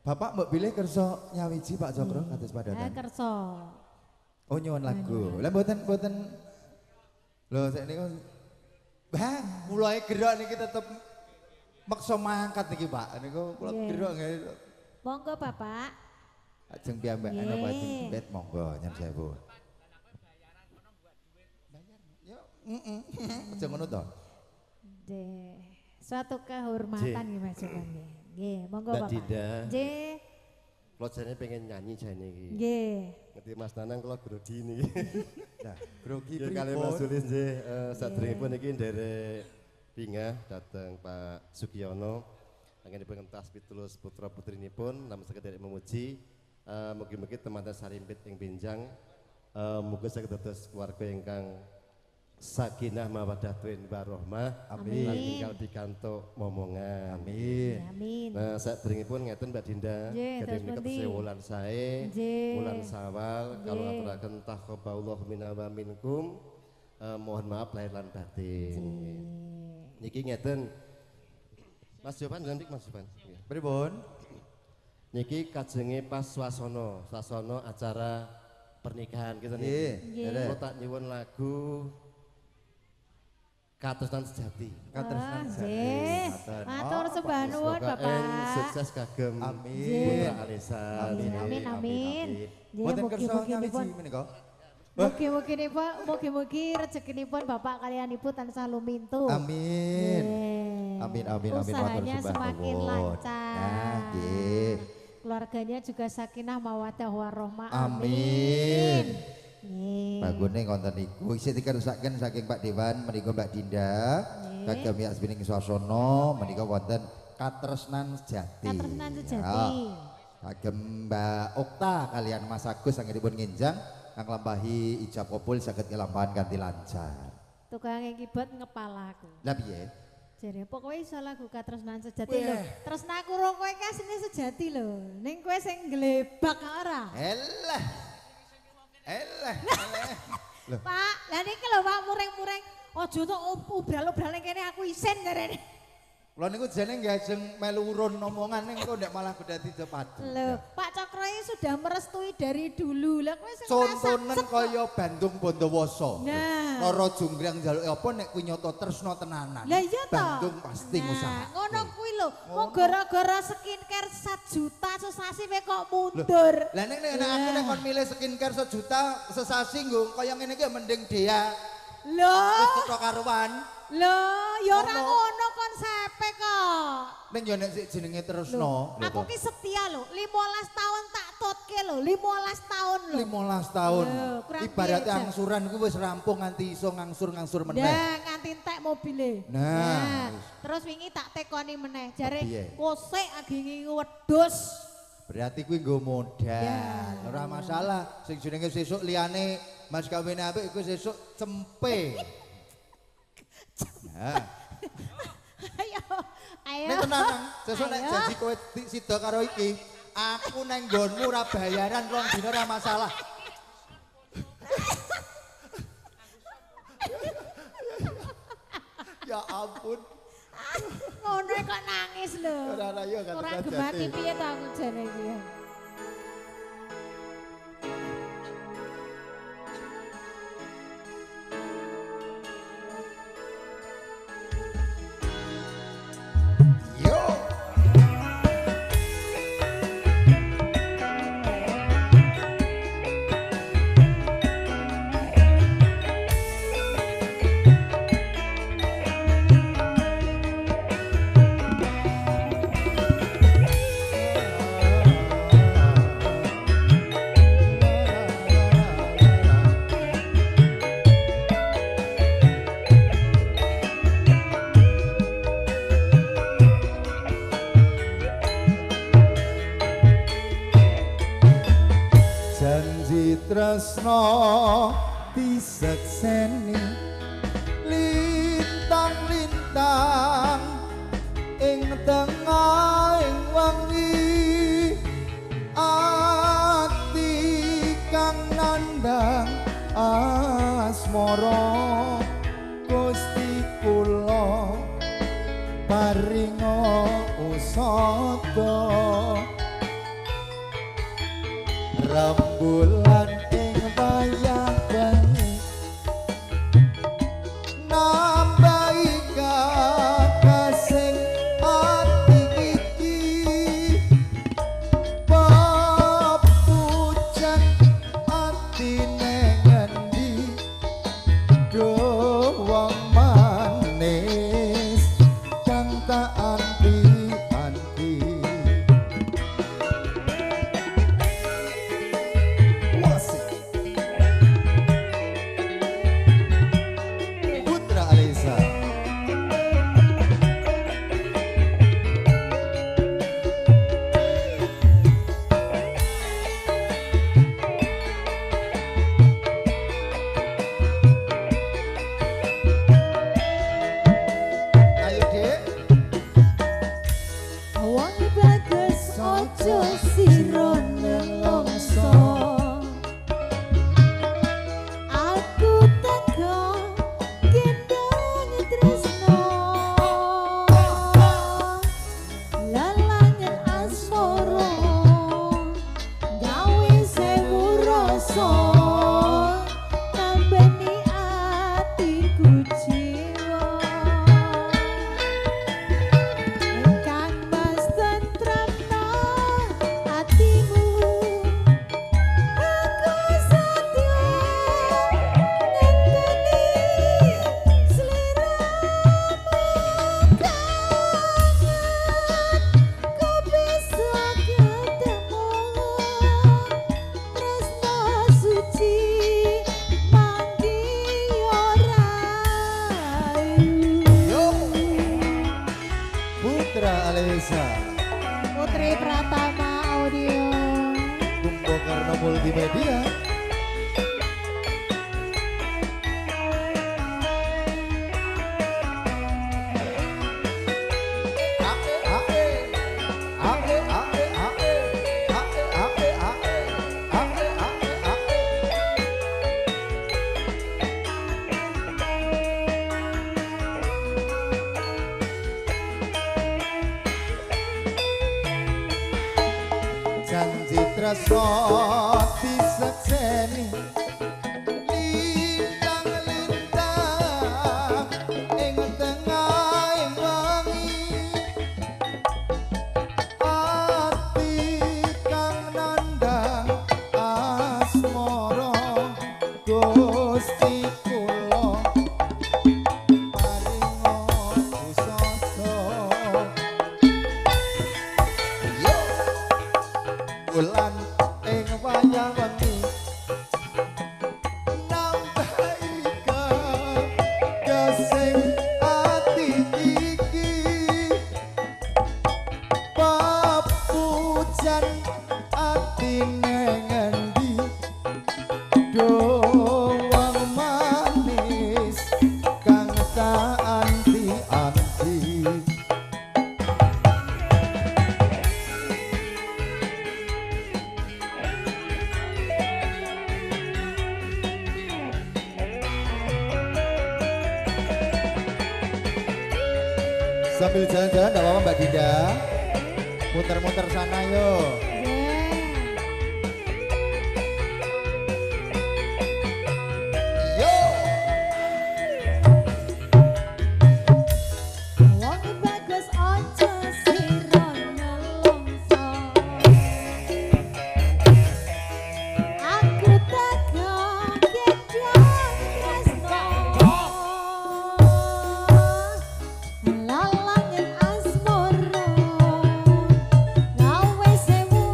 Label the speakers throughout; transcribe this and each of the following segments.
Speaker 1: Bapak mbok pilih kersa nyawiji Pak Cokro kados padatan.
Speaker 2: Kersa.
Speaker 1: Oh nyuwun lagu. Lah mboten lho sik niku mulai gerak niki tetep maksa mangkat niki Pak. Niku kula gerak nggih.
Speaker 2: Monggo Bapak.
Speaker 1: Ajeng piyambakan apa ajeng bet monggo nyun sewu. Yo, aja ngono to.
Speaker 2: Nggih. Suatu kehormatan nggih Mas Joko nggih. Nggih, monggo
Speaker 3: Mbak
Speaker 2: Bapak.
Speaker 3: Dinda.
Speaker 2: Nggih.
Speaker 3: Kula jane pengen nyanyi jane iki.
Speaker 2: Nggih.
Speaker 3: Ngerti Mas Nanang kula grogi niki.
Speaker 1: Nah, grogi
Speaker 3: Nggih kali Mas Sulis nggih sadèrèngipun iki nderek pingah dateng Pak Sugiono. Anggenipun entas pitulus putra putrinipun namung sekedhik memuji mugi-mugi teman-teman sarimpit ing benjang mugi saged dados keluarga ingkang sakinah mawaddah warahmah.
Speaker 1: Amin.
Speaker 3: Lan tinggal pikantuk momongan.
Speaker 1: Amin.
Speaker 2: Amin.
Speaker 3: Nah, sadèrèngipun ngeten Mbak Dinda,
Speaker 2: Nggih,
Speaker 3: kedhe menika
Speaker 2: pundi?
Speaker 3: tesih wulan sae,
Speaker 2: Nggih.
Speaker 3: wulan Sawal, kalau
Speaker 2: Nggih.
Speaker 3: aturaken taqabbalallahu minna wa minkum. Mohon maaf lahir lan batin. Niki ngeten. Mas Jovan nanti Mas Jovan. Nggih.
Speaker 1: Pripun?
Speaker 3: Niki kajenge pas swasana acara pernikahan kita
Speaker 1: Nggih.
Speaker 3: niki. Kula tak nyuwun lagu Katresnan Sejati.
Speaker 1: Katresnan
Speaker 2: Nggih. Matur sembah nuwun Bapak.
Speaker 3: Sukses kagem
Speaker 1: Amin.
Speaker 3: Putra Alisan.
Speaker 2: Amin, amin, amin. Nggih,
Speaker 1: Mboten kersa
Speaker 2: mugi-mugi
Speaker 1: nyawiji
Speaker 2: nipun.
Speaker 1: menika.
Speaker 2: Mugi-mugi rezekinipun Bapak kalian Ibu tansah lumintu.
Speaker 1: Amin.
Speaker 2: Nggih.
Speaker 1: Amin amin amin
Speaker 2: Usahanya
Speaker 1: matur sembah
Speaker 2: semakin
Speaker 1: nuwun.
Speaker 2: lancar.
Speaker 1: Nah, nggih.
Speaker 2: Keluarganya juga sakinah mawaddah warahmah.
Speaker 1: Amin.
Speaker 2: Nggih.
Speaker 1: Bagune konten iku isih dikerusaken saking Pak Dewan menika Mbak Dinda. Kagem Yasmining Swasana menika wonten Katresnan Sejati.
Speaker 2: Katresnan Sejati.
Speaker 1: Ya. Kagem Mbak Okta kalian Mas Agus anggenipun nginjang kang lampahi ijab kabul saged ngelampahan kanthi lancar.
Speaker 2: Tukang keyboard ngepalaku.
Speaker 1: Lah piye?
Speaker 2: Jare pokoknya iso lagu Katresnan Sejati lho. Tresnaku ro kowe ki asline sejati lho. Ning kowe sing glebak ora.
Speaker 1: Elah. Loh.
Speaker 2: Pak, lah niki lho Pak muring-muring. Aja tok ubral-ubral ning kene aku isin jarene.
Speaker 1: Kula niku jane nggajeng melu urun omongan ning kok ndak malah bedati cepadu.
Speaker 2: Lho, Pak Cokro ini sudah merestui dari dulu. Lah kowe sing
Speaker 1: Contonen kaya Bandung Bondowoso.
Speaker 2: Nah.
Speaker 1: Loro junggrang njaluk apa nek kuwi nyata tresna tenanan.
Speaker 2: Lah iya to.
Speaker 1: Bandung pasti ngusaha.
Speaker 2: Ngono kuwi lho. Mau gara-gara skincare 1 juta sesasi kowe kok mundur.
Speaker 1: Lah nek aku nek kon milih skincare 1 juta sesasi nggo kaya ngene iki mending Dea.
Speaker 2: Lho.
Speaker 1: Wis kok karuan.
Speaker 2: Lho, ya ora ngono konsepe kok.
Speaker 1: Ning yo nek sik jenenge tresna.
Speaker 2: Aku ki setia lho, 15 tahun tak tutke lho, 15 tahun lho.
Speaker 1: 15 tahun.
Speaker 2: Lho, kurang
Speaker 1: Ibaratnya
Speaker 2: piye,
Speaker 1: angsuran ku wis rampung nganti iso ngangsur-ngangsur meneh.
Speaker 2: Nah, nganti entek mobile.
Speaker 1: Nah.
Speaker 2: Terus wingi tak tekoni meneh, jare
Speaker 1: Piye?
Speaker 2: kosek agingi wedhus.
Speaker 1: Berarti kuwi nggo modal. Ora masalah. Sing jenenge sesuk liyane mas kawin apik iku sesuk cempe. Nah,
Speaker 2: Ayo, ayo.
Speaker 1: nek tenan sesuk nek
Speaker 2: Ayo.
Speaker 1: janji kowe sida karo iki, aku nang nggonmu ora bayaran 2 dina ora masalah. Ya ampun.
Speaker 2: Ngono kok nangis lho.
Speaker 1: Ora yo kan.
Speaker 2: Ora gemati piye to aku jane iki ya.
Speaker 1: Yo. Janji tresno disekseni lintang-lintang ing tengahing wengi ati kang nandang asmara Gusti kula paringa usada rembulan ing wayah bengi nambahi kakasing ati iki papujan atine ngendi doang manis kang tak anti-anti. Wasik Putra Alisa. Ayo Dek.
Speaker 2: Wong bagus ojo sira nelongso. Aku tega gendong tresno. Lalangan asmara gawe sewu rasa. Nambani atiku jiwa. Engkang mas tentremna atimu aku sadya ngenteni sliramu kangen ku bisa ketemu tresno suci mangki ora
Speaker 1: Yo. Putra Alisa.
Speaker 2: Putri Pratama Audio.
Speaker 1: Kumbakarna Multimedia. Janji tresno disekseni lintang-lintang ing tengahing wengi ati kang nandhang asmara Gusti kula paringa pusaka. Yo. Bulan ing wayah wengi nambahi kakasing ati iki papujan atine ngendi doang manis kang tak anti-anti. Sambil jalan-jalan enggak apa-apa Mbak Dinda. Muter-muter sana yuk. Yo.
Speaker 2: Wong bagus ojo sira nelongso. Aku tega gendong tresno. Lalangan asmara gawe sewu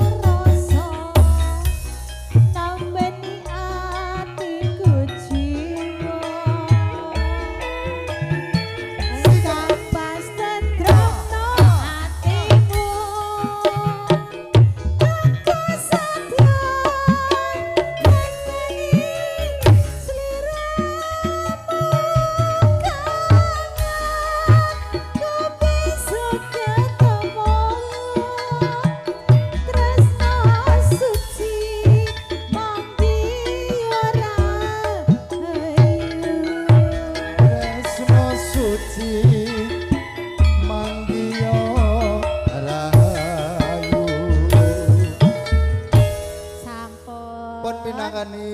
Speaker 1: Pun pinangani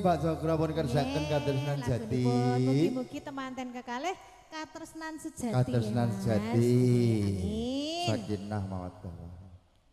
Speaker 1: Mbak Jogro pun kerjaken katresnan jati.
Speaker 2: Mugi-mugi temanten kekalih katresnan sejati.
Speaker 1: Katresnan
Speaker 2: Mas.
Speaker 1: sejati.
Speaker 2: Amin.
Speaker 1: Sakinah mawaddah.